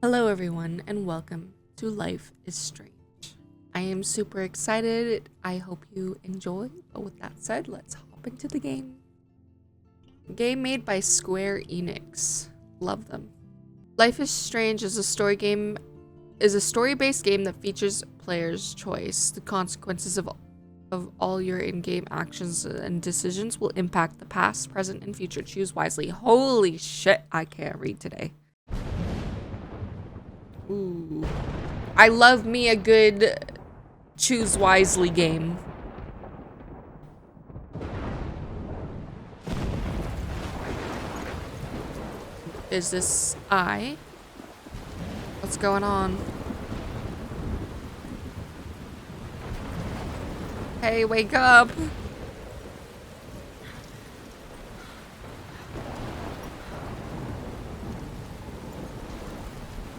Hello, everyone, and welcome to Life is Strange. I am super excited. I hope you enjoy. But with that said, let's hop into the game. Game made by Square Enix. Love them. Life is Strange is a story-based game that features players' choice. The consequences of all your in-game actions and decisions will impact the past, present, and future. Choose wisely. Holy shit, I can't read today. Ooh. I love me a good choose wisely game. Is this I? What's going on? Hey, wake up!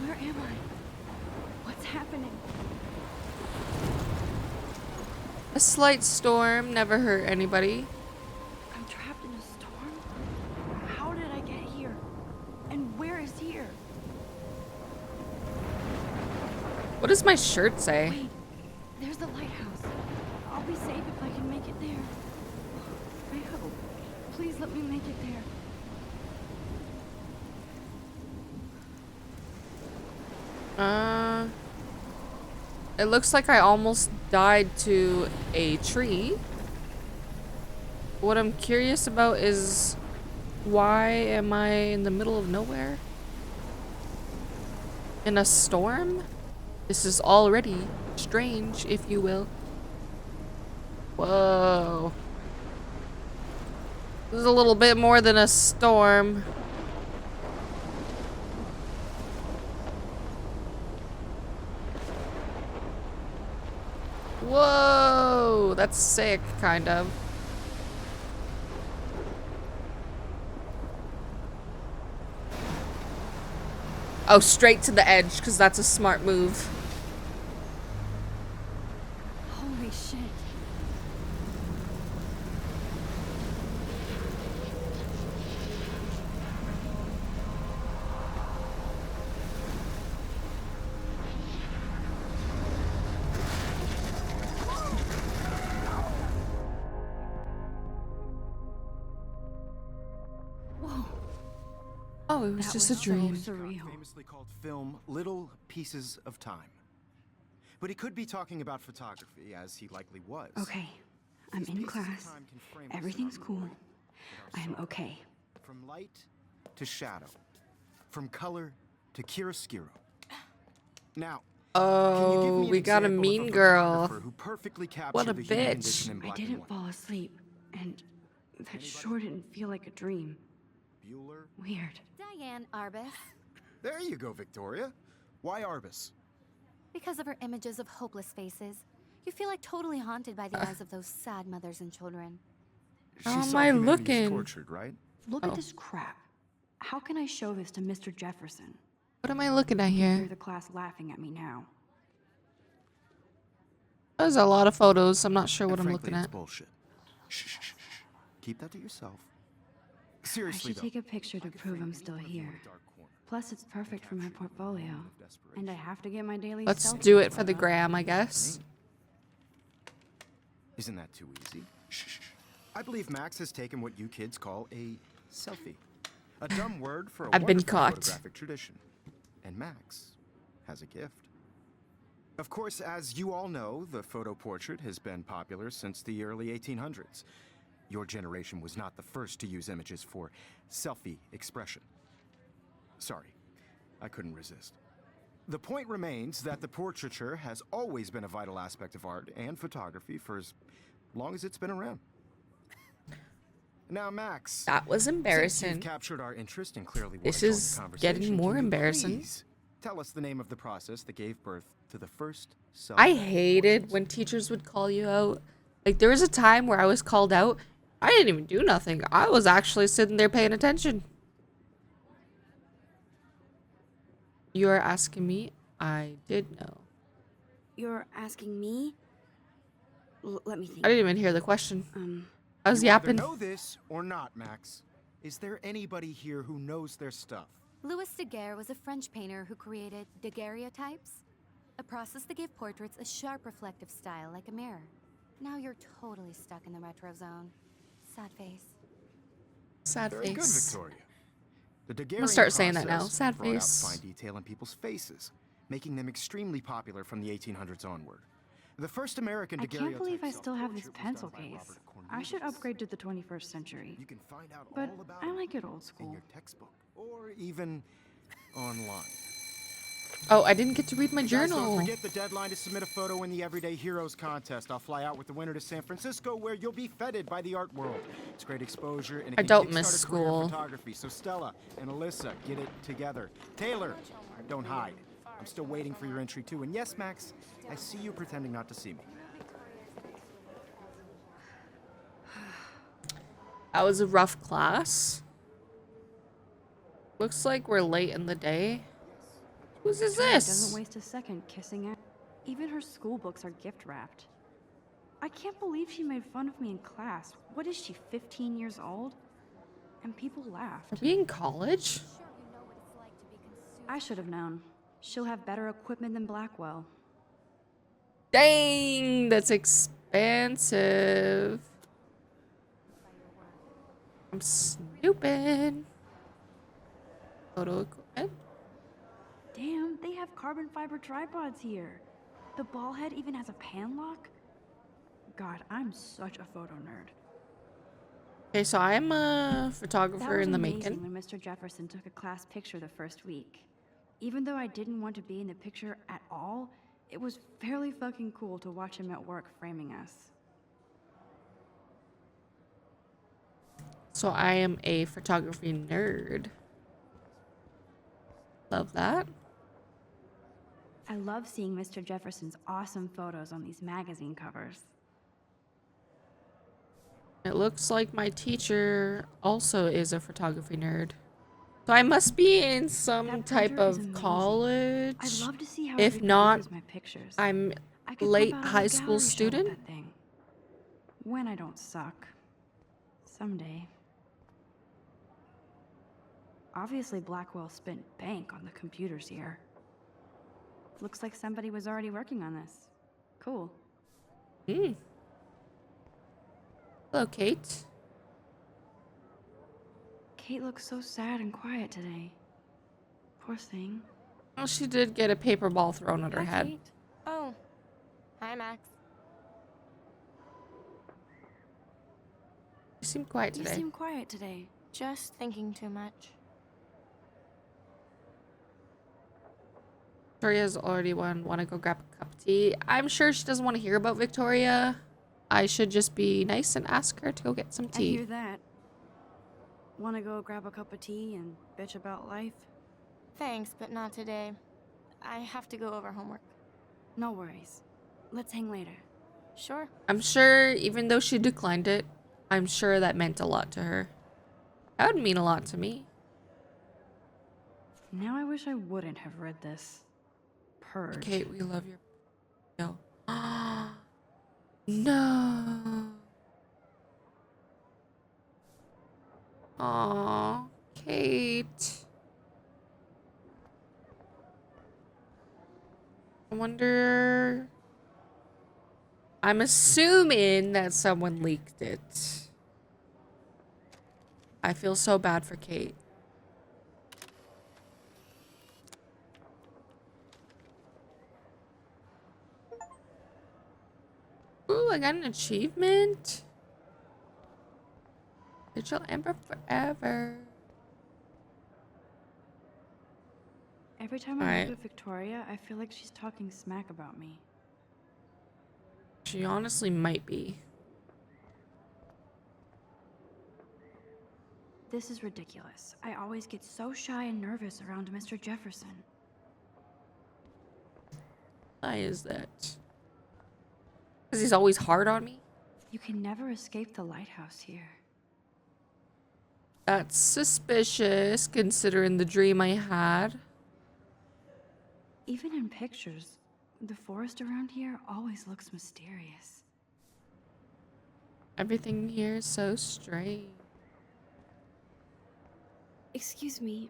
Where am I? What's happening? A slight storm never hurt anybody. I'm trapped in a storm? How did I get here? And where is here? What does my shirt say? Wait, there's the lighthouse. I'll be safe if I can make it there. I hope. Please let me make it there. It looks like I almost died to a tree. What I'm curious about is why am I in the middle of nowhere? In a storm? This is already strange, if you will. Whoa. This is a little bit more than a storm. Whoa, that's sick, kind of. Oh, straight to the edge, because that's a smart move. Holy shit. Whoa. Oh, it was That just was a dream. so surreal. Famously called film Little Pieces of Time. But he could be talking about photography, as he likely was. Okay, I'm These in pieces of class. time can frame us in Everything's our cool. memory, with our I'm sorrow. okay. From light to shadow. From color to chiaroscuro. Now, can you give Oh, me an we got a example of mean girl. photographer who perfectly What a captured the human condition bitch. in I black and didn't white? fall asleep, and that sure didn't feel like a dream. Bueller? Weird. Diane Arbus, There you go, Victoria. Why Arbus? because of her images of hopeless faces, you feel like totally haunted by the eyes of those sad mothers and children. How She am saw I humanity's looking? tortured, right? Look Oh. at this crap. How can I show this to Mr. Jefferson? What am I looking at Hear here? the class laughing at me now. There's a lot of photos. I'm not sure what And I'm frankly, looking it's at. bullshit. Shh, shh, shh, shh. Keep that to yourself. I Seriously, should though, take a picture to I could prove frame I'm any still one of you in here. a dark corner Plus, it's perfect for my capture a portfolio. moment of desperation. And I have to get my daily Let's selfie do it for the photo. gram, I guess. Isn't that too easy? Shh, shh, shh. I believe Max has taken what you kids call a selfie. A dumb word for a I've been wonderful caught. photographic tradition. And Max has a gift. Of course, as you all know, the photo portrait has been popular since the early 1800s. Your generation was not the first to use images for selfie expression. Sorry, I couldn't resist. The point remains that the portraiture has always been a vital aspect of art and photography for as long as it's been around. Now, Max, That was since you've embarrassing. captured our interest and clearly This want to join is the conversation, getting more can you embarrassing. please tell us the name of the process that gave birth to the first self. I hated when teachers would call you out. Like, there was a time where I was called out. I didn't even do nothing. I was actually sitting there paying attention. You are asking me? I did know. You're asking me? Let me think. I didn't even hear the question. I was You either yapping. know this or not, Max. Is there anybody here who knows their stuff? Louis Daguerre was a French painter who created daguerreotypes, a process that gave portraits a sharp reflective style like a mirror. Now you're totally stuck in the retro zone. Sad face. Sad Very good, face. Victoria. The I'm gonna Daguerrean start saying that now. process Sad brought out face. fine detail in people's faces, making them extremely popular from the 1800s onward. The first American I can't believe I daguerreotype still have this self-portrait was pencil done by case. Robert I should Cornelius. upgrade to the 21st century. You can find out But all about I it like it old in school. your textbook or even online. Oh, I didn't get to read my Guys, journal. don't forget the deadline to submit a photo in the Everyday Heroes contest. I'll fly out with the winner to San Francisco, where you'll be feted by the art world. It's great exposure, and it I can don't kickstart miss a career in school. photography. So Stella and Alyssa, get it together. Taylor, don't hide. I'm still waiting for your entry too. And yes, Max, I see you pretending not to see me. That was a rough class. Looks like we're late in the day. Whose is Victoria this? doesn't waste a second kissing it. Even her school books are gift wrapped. I can't believe she made fun of me in class. What is she, 15 years old? And people laughed. Are we in college? I should have known. She'll have better equipment than Blackwell. Dang, that's expensive. I'm stupid. Photo equipment? Damn, they have carbon fiber tripods here. The ball head even has a pan lock. God, I'm such a photo nerd. Okay, so I'm a That photographer was in the amazing making. when Mr. Jefferson took a class picture the first week. Even though I didn't want to be in the picture at all, it was fairly fucking cool to watch him at work framing us. So I am a photography nerd. Love that. I love seeing Mr. Jefferson's awesome photos on these magazine covers. It looks like my teacher also is a photography nerd. So I must be in some That type printer is of amazing. college. I'd love to see how If it not, reproduces my pictures. I'm I could late pop out a high school gallery show with student. that thing. When I don't suck. Someday. Obviously, Blackwell spent bank on the computers here. Looks like somebody was already working on this. Cool. Hmm. Hello, Kate. Kate looks so sad and quiet today. Poor thing. Well, she did get a paper ball thrown at her Hi, head. Kate. Oh, hi, Max. You seem quiet You today. seem quiet today. Just thinking too much. Victoria's already won. Want to go grab a cup of tea? I'm sure she doesn't want to hear about Victoria. I should just be nice and ask her to go get some I hear tea. that. Wanna go grab a cup of tea and bitch about life? Thanks, but not today. I have to go over homework. No worries. Let's hang later. Sure. I'm sure, even though she declined it, I'm sure that meant a lot to her. That would mean a lot to me. Now I wish I wouldn't have read this. Purge. Kate, we love your. No. No. Aw, Kate. I wonder. I'm assuming that someone leaked it. I feel so bad for Kate. Ooh, I got an achievement. Digital Ember forever. Every time I Alright. look at Victoria, I feel like she's talking smack about me. She honestly might be. This is ridiculous. I always get so shy and nervous around Mr. Jefferson. Why is that? Because he's always hard on me? You can never escape the lighthouse here. That's suspicious, considering the dream I had. Even in pictures, the forest around here always looks mysterious. Everything here is so strange. Excuse me,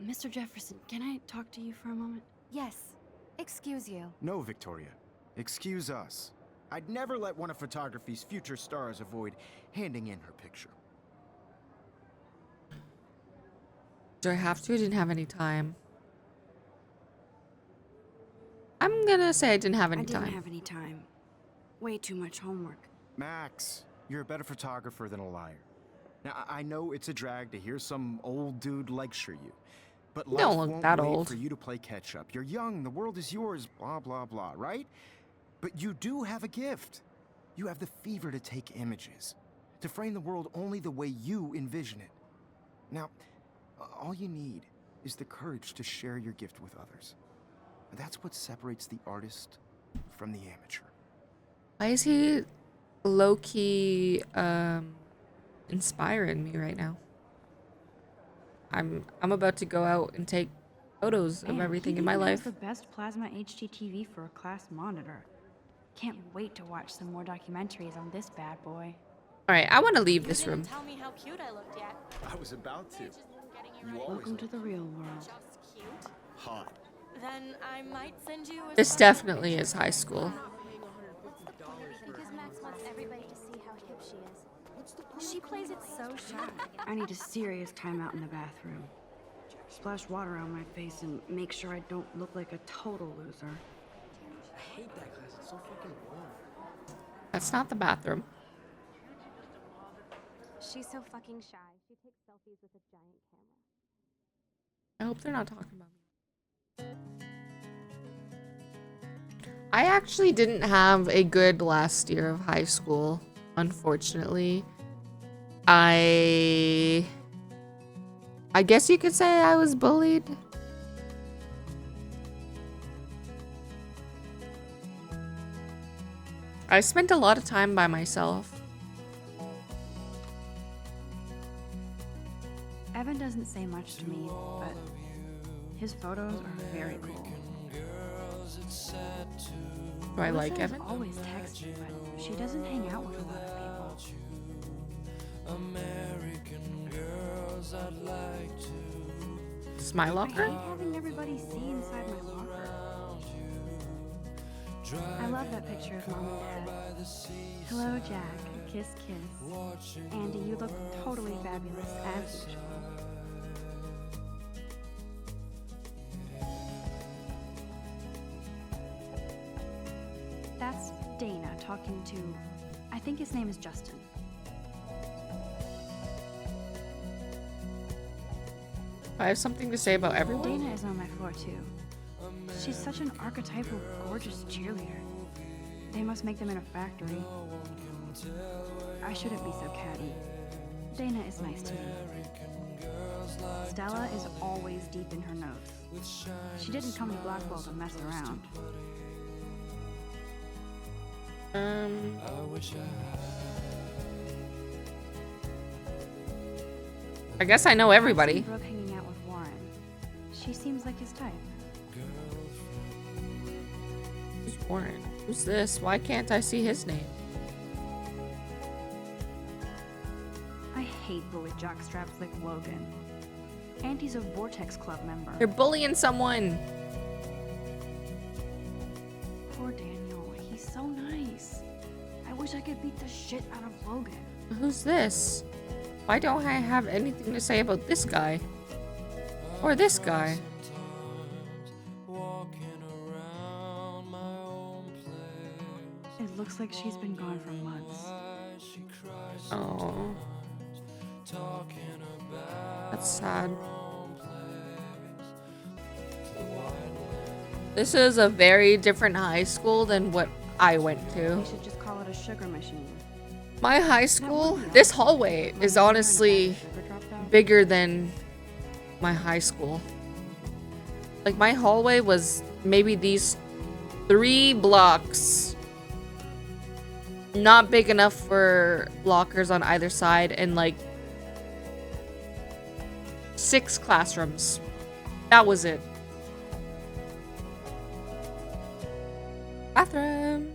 Mr. Jefferson, can I talk to you for a moment? Yes. Excuse you. No, Victoria. Excuse us. I'd never let one of photography's future stars avoid handing in her picture. Do I have to? I didn't have any time. I'm gonna say I didn't have any I didn't time. have any time. Way too much homework. Max, you're a better photographer than a liar. Now, I know it's a drag to hear some old dude lecture you, but life Don't look won't that wait old. for you to play catch up. You're young, the world is yours, blah, blah, blah, right? But you do have a gift. You have the fever to take images, to frame the world only the way you envision it. Now, all you need is the courage to share your gift with others. That's what separates the artist from the amateur. Why is he low-key inspiring me right now? I'm about to go out and take photos of Man, everything he in my even has life. the best plasma HDTV for a class monitor. Can't wait to watch some more documentaries on this bad boy. All right, I want to leave this room. Tell me how cute I looked yet. I was about to. You always Welcome to the real world. Just cute. hot. Then I might send you a This special definitely picture. is high school. Because Max wants everybody to see how hip she is. She plays it so shy. I need a serious timeout in the bathroom. Splash water on my face and make sure I don't look like a total loser. I hate that class. It's so fucking boring. That's not the bathroom. She's so fucking shy. She takes selfies with a giant camera. I hope they're not talking about me. I actually didn't have a good last year of high school, unfortunately. I guess you could say I was bullied. I spent a lot of time by myself. Evan doesn't say much to me, but his photos are very cool. Do I like Alyssa is Evan? always texting, but she doesn't hang out with a lot of people. It's my I locker? hate having everybody see inside my locker. I love that picture of Mom and Dad. Hello, Jack. Kiss, kiss. Andy, you look totally fabulous, as usual. That's Dana talking to, I think his name is Justin. I have something to say about everyone. Dana is on my floor too. She's such an archetypal, gorgeous cheerleader. They must make them in a factory. I shouldn't be so catty. Dana is nice to me. Stella is always deep in her notes. She didn't come to Blackwell to mess around. I guess I know everybody. I've seen Brooke hanging out with Warren. She seems like his type. Who's Warren? Who's this? Why can't I see his name? I hate bully jockstraps like Logan. Auntie's a Vortex Club member. You're bullying someone. Poor Daniel. He's so nice. I wish I could beat the shit out of Logan. Who's this? Why don't I have anything to say about this guy? Or this guy? It looks like she's been gone for months. Oh. That's sad. This is a very different high school than what I went to. We should just call it a sugar machine. My high school, this hallway is honestly bigger than my high school. Like, my hallway was maybe these 3 blocks. Not big enough for lockers on either side, and like 6 classrooms. That was it. Bathroom.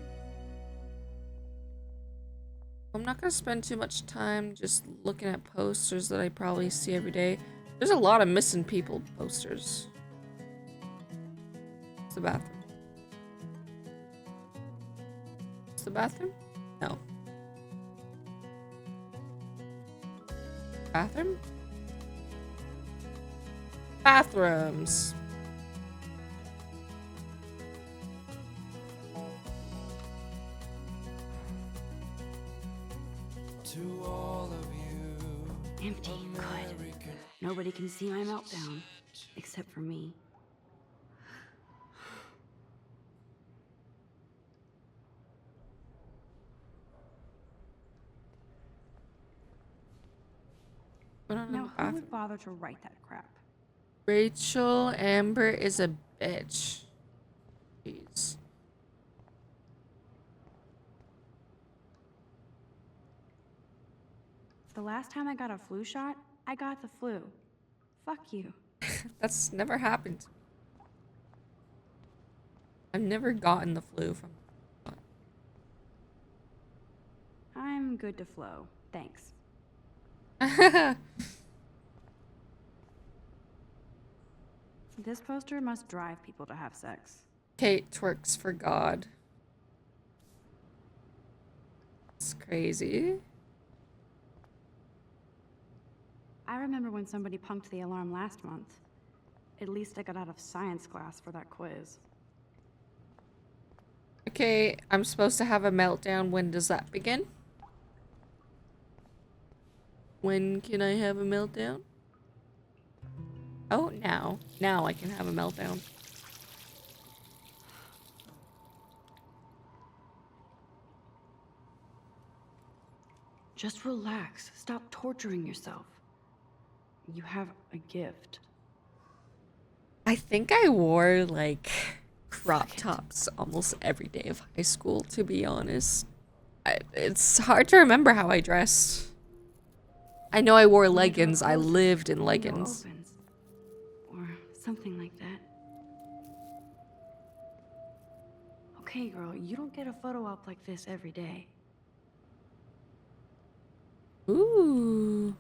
I'm not gonna spend too much time just looking at posters that I probably see every day. There's a lot of missing people posters. It's the bathroom. It's the bathroom? No. Bathroom? Bathrooms. Empty. Good. Nobody can see my meltdown. Except for me. Put on Now, the who bathroom. would bother to write that crap? Rachel Amber is a bitch. Jeez. The last time I got a flu shot, I got the flu. Fuck you. That's never happened. I've never gotten the flu from. I'm good to flow. Thanks. This poster must drive people to have sex. Kate twerks for God. It's crazy. I remember when somebody punked the alarm last month. At least I got out of science class for that quiz. Okay, I'm supposed to have a meltdown. When does that begin? When can I have a meltdown? Oh, now. Now I can have a meltdown. Just relax. Stop torturing yourself. You have a gift. I think I wore, like, crop tops almost every day of high school, to be honest. It's hard to remember how I dressed. I know I wore leggings. I lived in leggings. Opens. Or something like that. Okay, girl, you don't get a photo op like this every day. Ooh.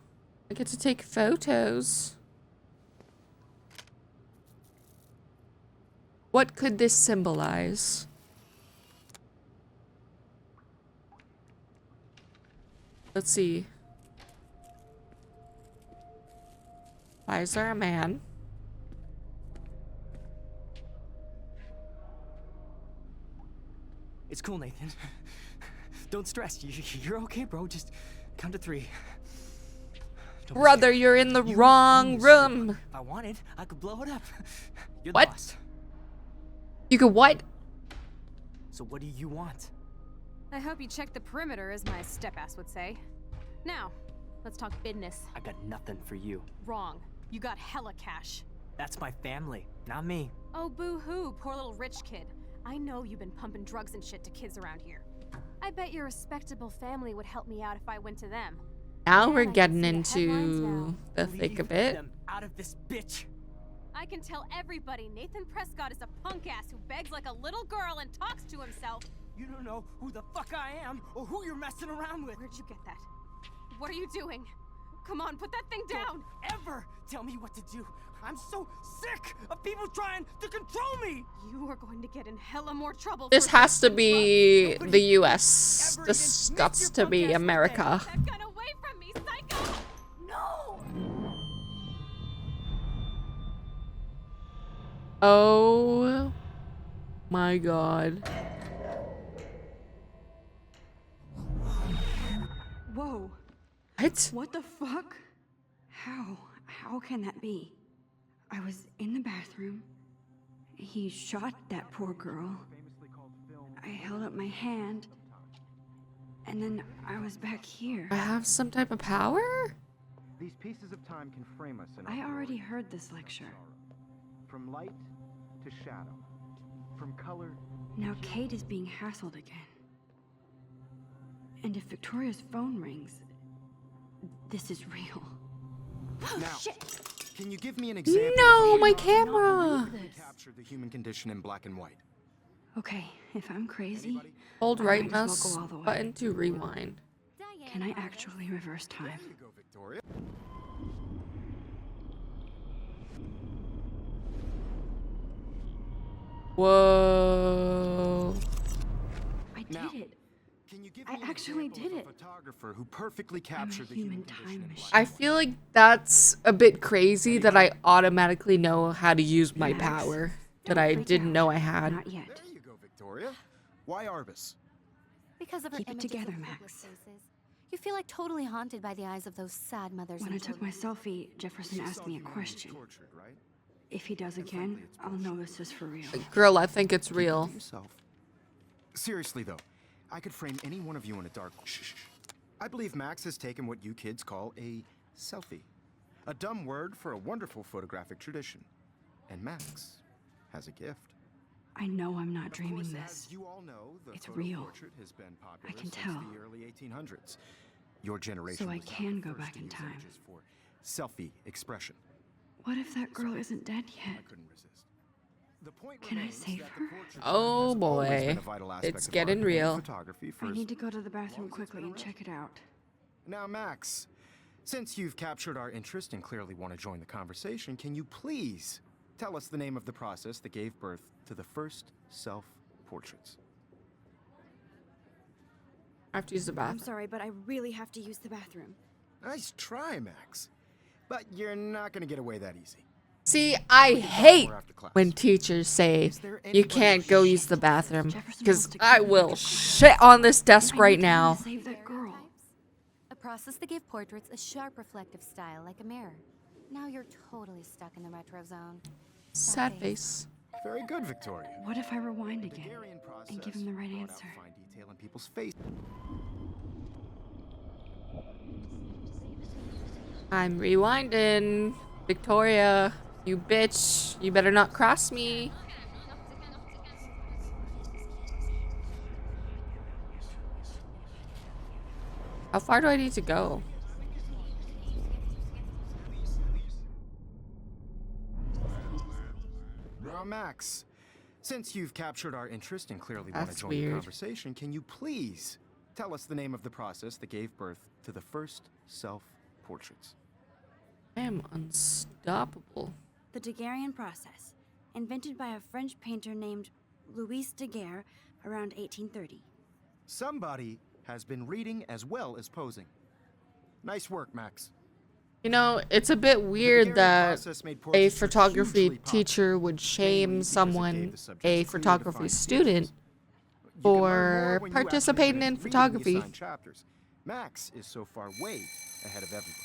I get to take photos. What could this symbolize? Let's see. Why is there a man? It's cool, Nathan. Don't stress. You're okay, bro. Just count to 3. Don't be Brother, scared. you're in the You wrong own this room. If I wanted, I could blow it up. You're What? the boss. You could what? So what do you want? I hope you checked the perimeter, as my step-ass would say. Now, let's talk business. I got nothing for you. Wrong. You got hella cash. That's my family, not me. Oh, boo-hoo, poor little rich kid. I know you've been pumping drugs and shit to kids around here. I bet your respectable family would help me out if I went to them. Now Man, we're I can getting see the headlines into now. the thick Leave of it. them out of this bitch. I can tell everybody Nathan Prescott is a punk ass who begs like a little girl and talks to himself. You don't know who the fuck I am or who you're messing around with. Where'd you get that? What are you doing? Come on, put that thing down! Don't ever tell me what to do. I'm so sick of people trying to control me. You are going to get in hella more trouble. This for has to this. be the US. Ever This even got miss your to be punk ass America. That gun away from me, psycho! No. Oh my god. Whoa. What? What the fuck? How can that be? I was in the bathroom. He shot that poor girl. I held up my hand. And then I was back here. I have some type of power? These pieces of time can frame us in I our already glory heard this and lecture. sorrow. From light to shadow. From color. Now Kate is being hassled again. And if Victoria's phone rings, this is real. Now, Shit! can you give me an example No, of my how camera. you capture the human condition in black and white? Okay, if I'm crazy, Anybody? Hold I right might as well mouse go all the way. button to rewind. Diane, can I Roberts. actually reverse time? There you go, Victoria. Whoa. I did Now, it. Can you give I me an actually example did of a it. photographer who perfectly I'm a captured the human human condition time in machine. life? I feel like that's a bit crazy that I automatically know how to use my Max, power that don't I freak didn't out. know I had. Not yet. There you go, Victoria. Why Arbus? Because of her Keep it images together, of public Max. places. You feel like totally haunted by the eyes of those sad mothers When I and took my children. selfie, Jefferson asked me a question. Tortured, right? If he does again, I'll know this is for real. Girl, I think it's Keep it real. to yourself. Seriously though, I could frame any one of you in a dark. Shh. I believe Max has taken what you kids call a selfie, a dumb word for a wonderful photographic tradition, and Max has a gift. I know I'm not Of dreaming course, this. as you all know, the It's photo real. portrait has been popular I can since tell. the early 1800s. Your generation So I was not can the go first back to in use time. images for selfie expression. What if that girl isn't dead I yet? couldn't resist. The point Can I remains save that her? the portrait Oh, has always boy. been a vital aspect It's of getting art and real. Photography for I as need to go to the bathroom long as it's quickly been and check it out. Now, Max, since you've captured our interest and clearly want to join the conversation, can you please tell us the name of the process that gave birth to the first self-portraits? I have to use the I'm bathroom. sorry, but I really have to use the bathroom. Nice try, Max. But you're not going to get away that easy. See, I hate More after class. when teachers say Is there you anybody- can't go use the bathroom. Jefferson Because wants to I kill me will with a shit on this desk I right need time now. to save that girl. Daguerreotypes? A process that gave portraits a sharp reflective style like a mirror. Now you're totally stuck in the retro zone. Sad face. Very good, Victoria. What if I rewind The again Daguerrean process and give him the right brought out answer? fine detail in people's face. I'm rewinding. Victoria, you bitch. You better not cross me. How far do I need to go? Now, Max, since you've captured our interest and clearly want to That's join the weird. conversation, can you please tell us the name of the process that gave birth to the first self-portraits? I am unstoppable. The Daguerrean process, invented by a French painter named Louis Daguerre around 1830. Somebody has been reading as well as posing. Nice work, Max. You know, it's a bit weird Daguerrean that process made a portraiture photography hugely popular, teacher would mainly shame because it someone, gave the subjects a clear, photography defined student, features. You can learn more for when you actually participating finish in reading the photography. assigned chapters. Max is so far way ahead of everyone.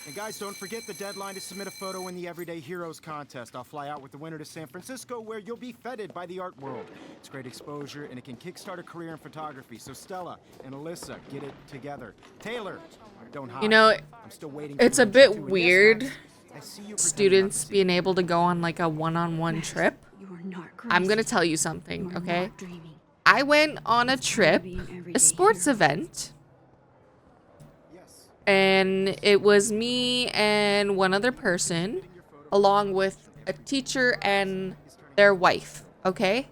And guys, don't forget the deadline to submit a photo in the Everyday Heroes contest. I'll fly out with the winner to San Francisco, where you'll be feted by the art world. It's great exposure, and it can kickstart a career in photography. So Stella and Alyssa, get it together. Taylor, don't hide. You know, I'm still waiting for it's a you bit two. And yes, weird Max, I see you pretending not students to see. being able to go on like a one-on-one trip. You are not crazy. I'm gonna tell you something, You are okay? not dreaming. I went on a trip, be an everyday a sports hero. event, Yes. and it was me and one other person, along with a teacher and their wife, okay?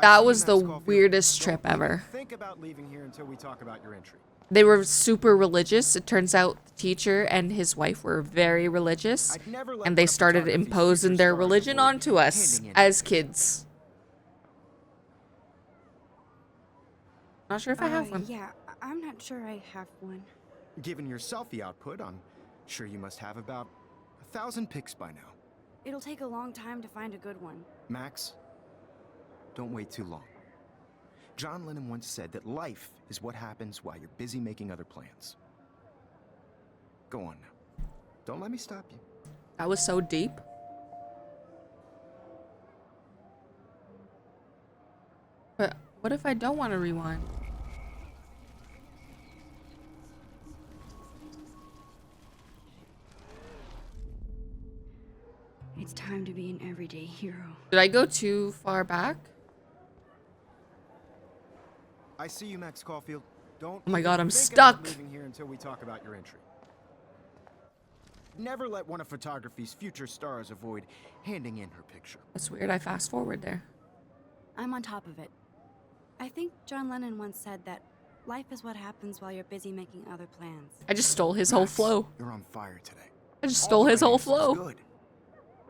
That was the weirdest trip ever. Think about leaving here until we talk about your entry. They were super religious. It turns out the teacher and his wife were very religious, I'd never let and they one of started photography's imposing future their stars religion avoid onto us handing in as kids. Not sure if I have one. Yeah, I'm not sure I have one. Given your selfie output, I'm sure you must have about 1,000 pics by now. It'll take a long time to find a good one. Max, don't wait too long. John Lennon once said that life is what happens while you're busy making other plans. Go on now. Don't let me stop you. That was so deep. But what if I don't want to rewind? It's time to be an everyday hero. Did I go too far back? I see you, Max Caulfield. Don't. Oh my even God, I'm think about stuck. leaving here until we talk about your entry. Never let one of photography's future stars avoid handing in her picture. That's weird. I fast forward there. I'm on top of it. I think John Lennon once said that life is what happens while you're busy making other plans. I just stole his whole Max, flow. You're on fire today. I just All stole your his whole answers flow. Good.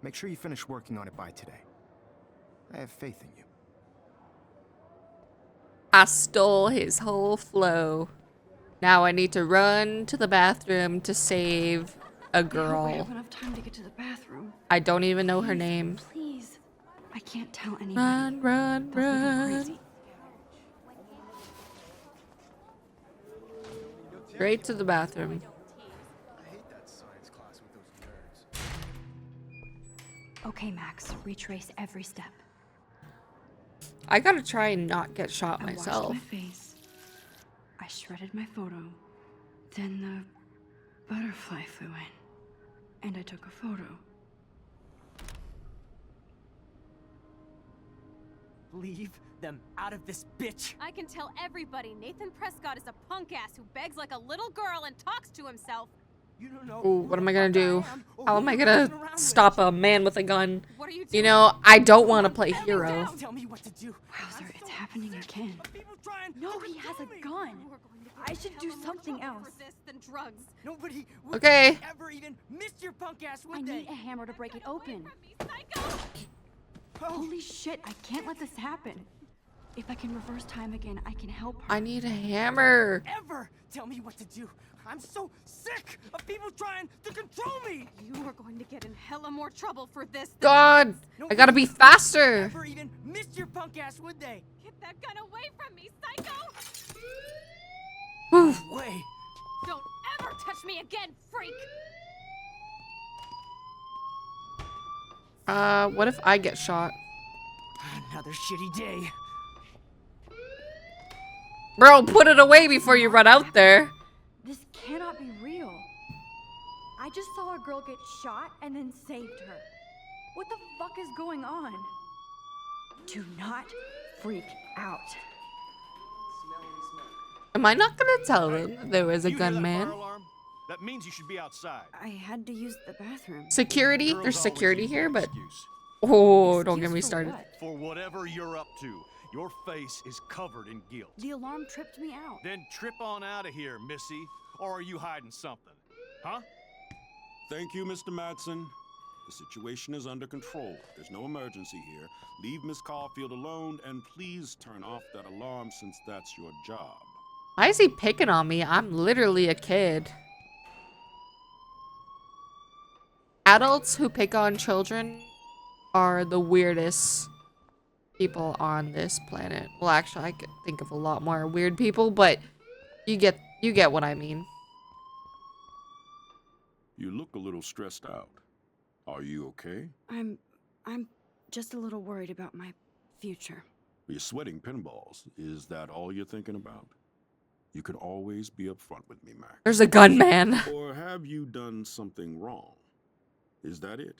Make sure you finish working on it by today. I have faith in you. I stole his whole flow. Now I need to run to the bathroom to save a I hope I girl. have enough time to get to the bathroom. I don't even know her Please, name. Please. I can't tell anybody. Run, run, They'll think I'm run. crazy. Straight to the bathroom. I hate that science class with those nerds. Okay, Max. Retrace every step. I gotta try and not get shot I myself. washed my face. I shredded my photo. Then the butterfly flew in. And I took a photo. Leave them out of this bitch. I can tell everybody Nathan Prescott is a punk ass who begs like a little girl and talks to himself. You don't know. Ooh, what am I gonna do? or How who am I you're gonna messing around with. stop a man with a gun? What are you doing? You know, I don't want to play hero. Tell me what to do. Wowzer, it's happening again. People trying No, to he has control a me. gun. You are going to get I in should hella do more something trouble else. for this than drugs. Nobody would Okay. ever even miss your punk ass, would I they? need a hammer to break it open. From me, psycho! Holy shit, I can't let this happen. If I can reverse time again, I can help her. I need a hammer. Ever tell me what to do. I'm so sick of people trying to control me. You are going to get in hella more trouble for this than God, I gotta be faster. Ever even miss your punk ass, would they? Get that gun away from me, psycho! Whew. Way. Don't ever touch me again, freak! What if I get shot? Another shitty day. Bro, put it away before you run out there. This cannot be real. I just saw a girl get shot and then saved her. What the fuck is going on? Do not freak out. Am I not gonna tell them that there was a You hear that gunman? fire alarm? That means you should be outside. I had to use the bathroom. Security? Girls There's always security use here, that but excuse. oh, don't get me Excuse for started. what? For whatever you're up to, your face is covered in guilt. The alarm tripped me out. Then trip on out of here, Missy. Or are you hiding something? Huh? Thank you, Mr. Madsen. The situation is under control. There's no emergency here. Leave Miss Caulfield alone, and please turn off that alarm since that's your job. Why is he picking on me? I'm literally a kid. Adults who pick on children are the weirdest people on this planet. Well, actually, I could think of a lot more weird people, but you get what I mean. You look a little stressed out. Are you okay? I'm just a little worried about my future. You're sweating pinballs. Is that all you're thinking about? You can always be upfront with me, Max. There's a gunman. Or have you done something wrong? Is that it?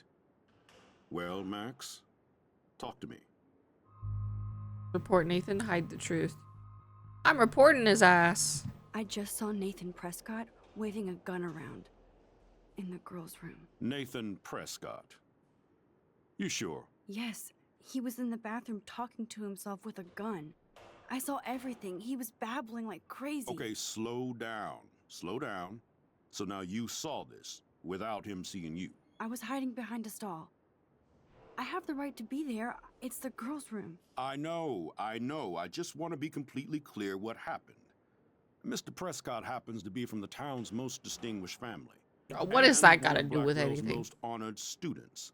Well, Max, talk to me. Report Nathan, hide the truth. I'm reporting his ass. I just saw Nathan Prescott waving a gun around in the girls' room. Nathan Prescott. You sure? Yes, he was in the bathroom talking to himself with a gun. I saw everything. He was babbling like crazy. Okay, slow down. Slow down. So now you saw this without him seeing you. I was hiding behind a stall. I have the right to be there. It's the girls' room. I know. I just want to be completely clear what happened. Mr. Prescott happens to be from the town's most distinguished family. What does that And got to one of do with Blackwell's anything? most honored students.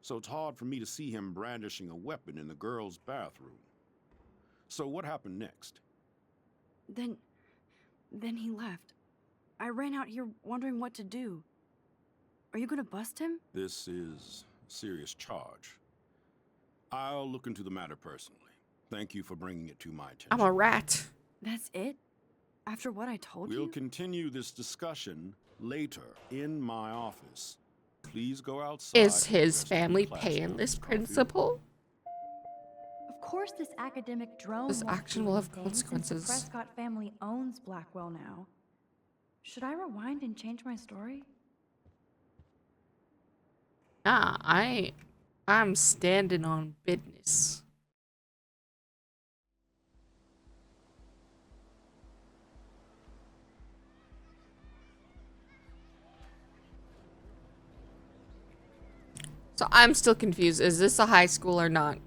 So it's hard for me to see him brandishing a weapon in the girls' bathroom. So what happened next? Then he left. I ran out here wondering what to do. Are you gonna bust him? This is a serious charge. I'll look into the matter personally. Thank you for bringing it to my attention. I'm a rat. That's it? After what I told We'll you? continue this discussion later in my office. Please go outside. Is for the his rest of the family class paying now, this Miss Caulfield. principal? Of course, this academic drone. This won't action do will have anything since consequences. The Prescott family owns Blackwell now. Should I rewind and change my story? Nah, I'm standing on business. So I'm still confused. Is this a high school or not?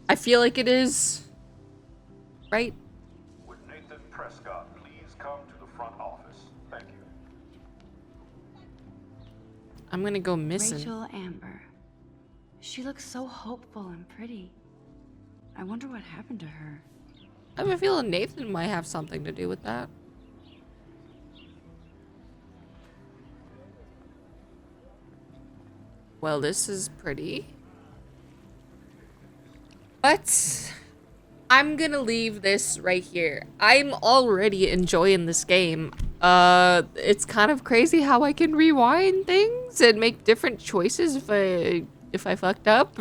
I feel like it is. Right? Would Nathan Prescott please come to the front office? Thank you. I'm gonna go missing. Rachel Amber. She looks so hopeful and pretty. I wonder what happened to her. I have a feeling Nathan might have something to do with that. Well, this is pretty. But I'm gonna leave this right here. I'm already enjoying this game. It's kind of crazy how I can rewind things and make different choices if I fucked up.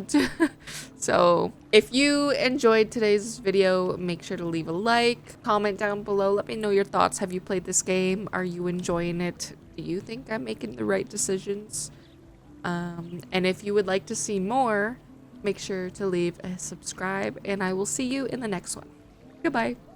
So if you enjoyed today's video, make sure to leave a like, comment down below, let me know your thoughts. Have you played this game? Are you enjoying it? Do you think I'm making the right decisions? And if you would like to see more, make sure to leave a subscribe, and I will see you in the next one. Goodbye.